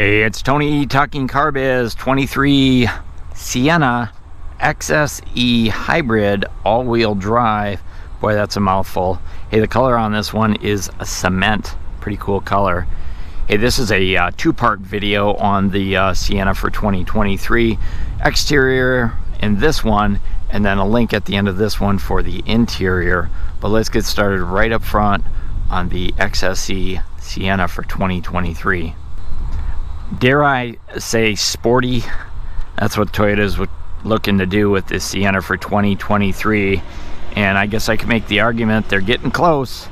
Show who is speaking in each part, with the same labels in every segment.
Speaker 1: Hey, it's Tony talking car biz. 23 Sienna XSE hybrid all-wheel drive. Boy, that's a mouthful. Hey, the color on this one is a cement. Pretty cool color. Hey, this is a two-part video on the Sienna for 2023 exterior in this one, and then a link at the end of this one for the interior. But let's get started right up front on the XSE Sienna for 2023. Dare I say sporty? That's what Toyota's looking to do with this Sienna for 2023, and I guess I can make the argument they're getting close.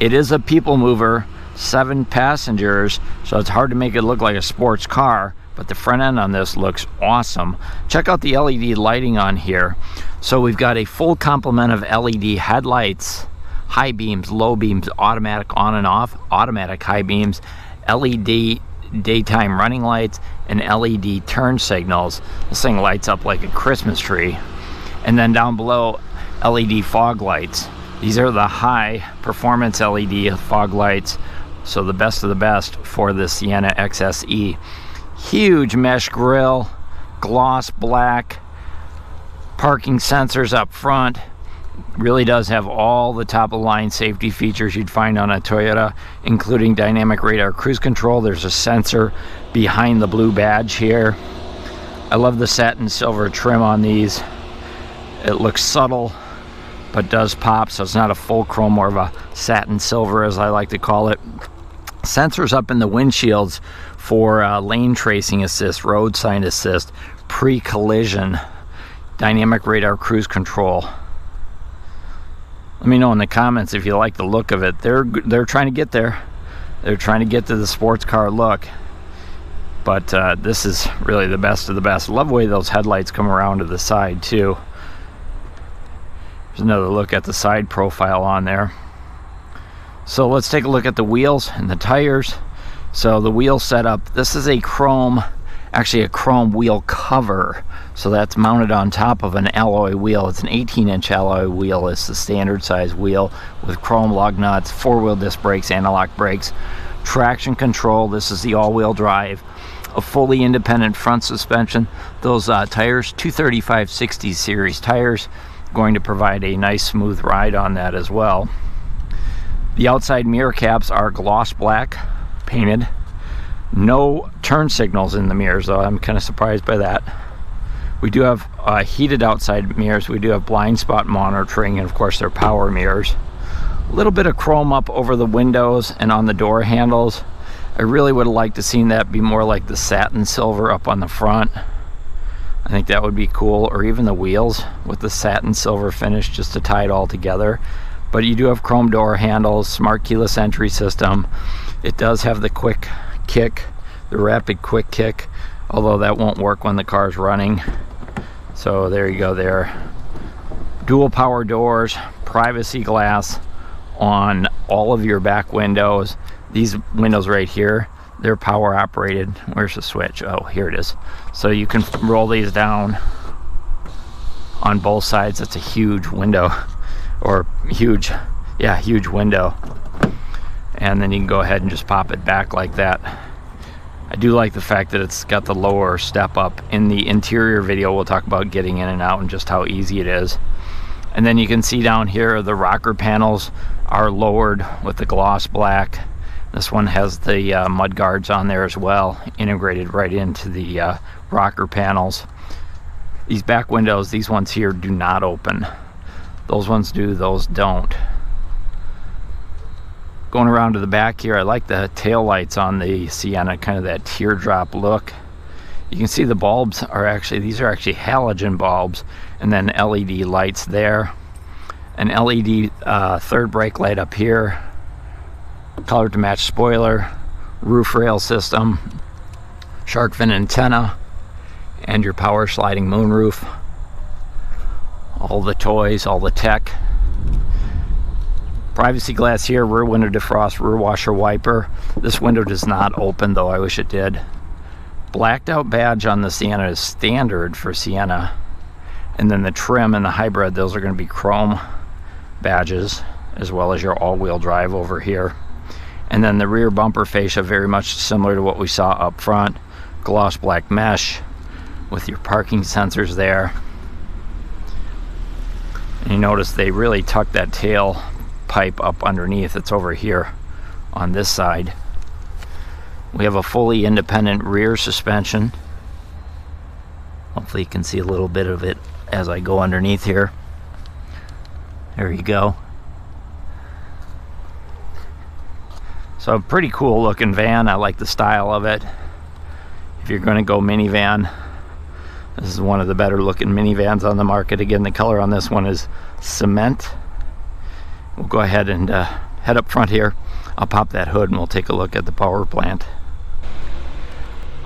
Speaker 1: It is a people mover, 7 passengers, so it's hard to make it look like a sports car, but the front end on this looks awesome. Check out the LED lighting on here. So we've got a full complement of LED headlights, high beams, low beams, automatic on and off, automatic high beams, LED daytime running lights, and LED turn signals. This thing lights up like a Christmas tree. And then down below, LED fog lights. These are the high performance LED fog lights, so the best of the best for the Sienna XSE. Huge mesh grille, gloss black, parking sensors up front. Really does have all the top of the line safety features you'd find on a Toyota, including dynamic radar cruise control. There's a sensor behind the blue badge here. I love the satin silver trim on these. It looks subtle but does pop, so it's not a full chrome, more of a satin silver as I like to call it. Sensors up in the windshields for lane tracing assist, road sign assist, pre-collision, dynamic radar cruise control. Let me know in the comments if you like the look of it. They're trying to get there. They're trying to get to the sports car look. But this is really the best of the best. Love the way those headlights come around to the side too. There's another look at the side profile on there. So let's take a look at the wheels and the tires. So the wheel setup, this is a chrome, actually a chrome wheel cover. So that's mounted on top of an alloy wheel. It's an 18-inch alloy wheel. It's the standard size wheel with chrome lug nuts, 4-wheel disc brakes, anti-lock brakes, traction control. This is the all-wheel drive, a fully independent front suspension. Those tires, 235/60 series tires, going to provide a nice smooth ride on that as well. The outside mirror caps are gloss black painted. No turn signals in the mirrors though. I'm kind of surprised by that. We do have heated outside mirrors. We do have blind spot monitoring, and of course they're power mirrors. A little bit of chrome up over the windows and on the door handles. I really would have liked to seen that be more like the satin silver up on the front. I think that would be cool, or even the wheels with the satin silver finish just to tie it all together. But you do have chrome door handles, smart keyless entry system. It does have the quick kick, the rapid quick kick, although that won't work when the car's running. So there you go there. Dual power doors, privacy glass on all of your back windows. These windows right here, they're power operated. Where's the switch? Oh, here it is. So you can roll these down on both sides. That's a huge window, or huge window. And then you can go ahead and just pop it back like that. I do like the fact that it's got the lower step up. In the interior video, we'll talk about getting in and out and just how easy it is. And then you can see down here, the rocker panels are lowered with the gloss black. This one has the mud guards on there as well, integrated right into the rocker panels. These back windows, these ones here do not open. Those ones do, those don't. Going around to the back here, I like the tail lights on the Sienna, kind of that teardrop look. You can see the bulbs are actually, these are actually halogen bulbs, and then LED lights there. An LED third brake light up here, color to match spoiler, roof rail system, shark fin antenna, and your power sliding moonroof. All the toys, all the tech. Privacy glass here, rear window defrost, rear washer wiper. This window does not open though, I wish it did. Blacked out badge on the Sienna is standard for Sienna. And then the trim and the hybrid, those are going to be chrome badges, as well as your all-wheel drive over here. And then the rear bumper fascia, very much similar to what we saw up front. Gloss black mesh with your parking sensors there. And you notice they really tuck that tail pipe up underneath. It's over here on this side. We have a fully independent rear suspension. Hopefully you can see a little bit of it as I go underneath here. There you go. So a pretty cool looking van. I like the style of it. If you're going to go minivan, this is one of the better looking minivans on the market. Again, the color on this one is cement. We'll go ahead and head up front here. I'll pop that hood and we'll take a look at the power plant.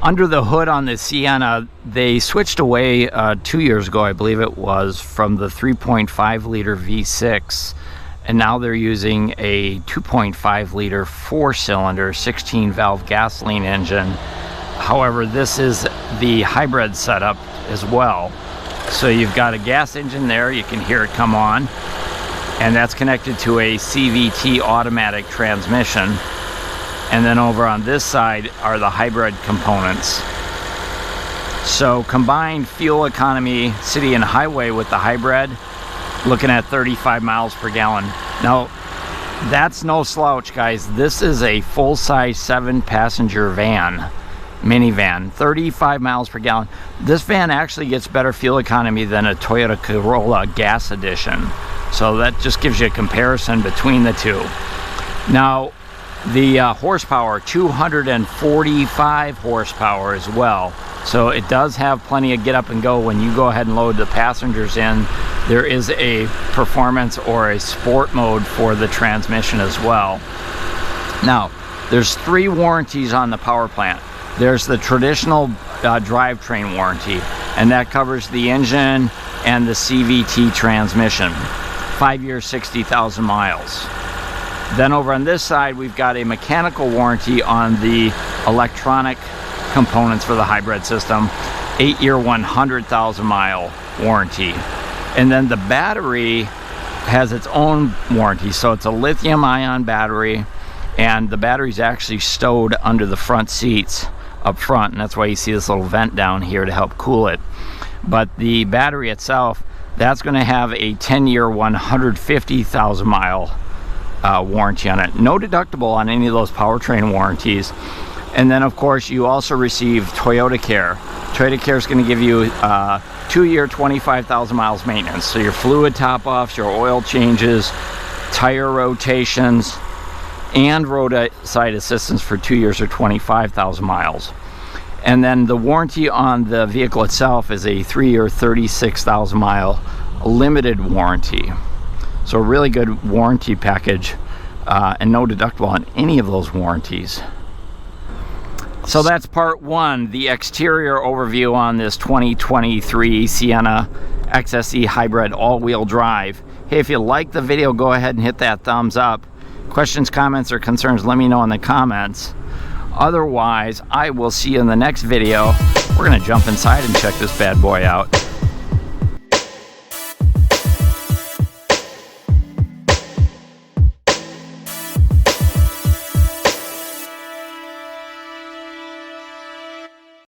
Speaker 1: Under the hood on the Sienna, they switched away 2 years ago, I believe it was, from the 3.5 liter V6, and now they're using a 2.5 liter 4-cylinder 16 valve gasoline engine. However, this is the hybrid setup as well. So you've got a gas engine there, you can hear it come on, and that's connected to a CVT automatic transmission. And then over on this side are the hybrid components. So combined fuel economy, city and highway with the hybrid, looking at 35 miles per gallon. Now, that's no slouch, guys. This is a full-size 7-passenger van, minivan, 35 miles per gallon. This van actually gets better fuel economy than a Toyota Corolla gas edition. So that just gives you a comparison between the two. Now, the horsepower, 245 horsepower as well. So it does have plenty of get up and go. When you go ahead and load the passengers in, there is a performance or a sport mode for the transmission as well. Now, there's 3 warranties on the power plant. There's the traditional drivetrain warranty, and that covers the engine and the CVT transmission. 5 years, 60,000 miles. Then over on this side, we've got a mechanical warranty on the electronic components for the hybrid system. 8-year, 100,000 mile warranty. And then the battery has its own warranty. So it's a lithium ion battery, and the battery's actually stowed under the front seats up front, and that's why you see this little vent down here to help cool it. But the battery itself, that's going to have a 10-year, 150,000 mile warranty on it. No deductible on any of those powertrain warranties. And then of course you also receive Toyota Care. Toyota Care is going to give you 2-year, 25,000 miles maintenance. So your fluid top-offs, your oil changes, tire rotations, and roadside assistance for 2 years or 25,000 miles. And then the warranty on the vehicle itself is a 3-year, 36,000 mile limited warranty. So a really good warranty package, and no deductible on any of those warranties. So that's part 1, the exterior overview on this 2023 Sienna XSE hybrid all-wheel drive. Hey, if you like the video, go ahead and hit that thumbs up. Questions, comments, or concerns, let me know in the comments. Otherwise, I will see you in the next video. We're going to jump inside and check this bad boy out.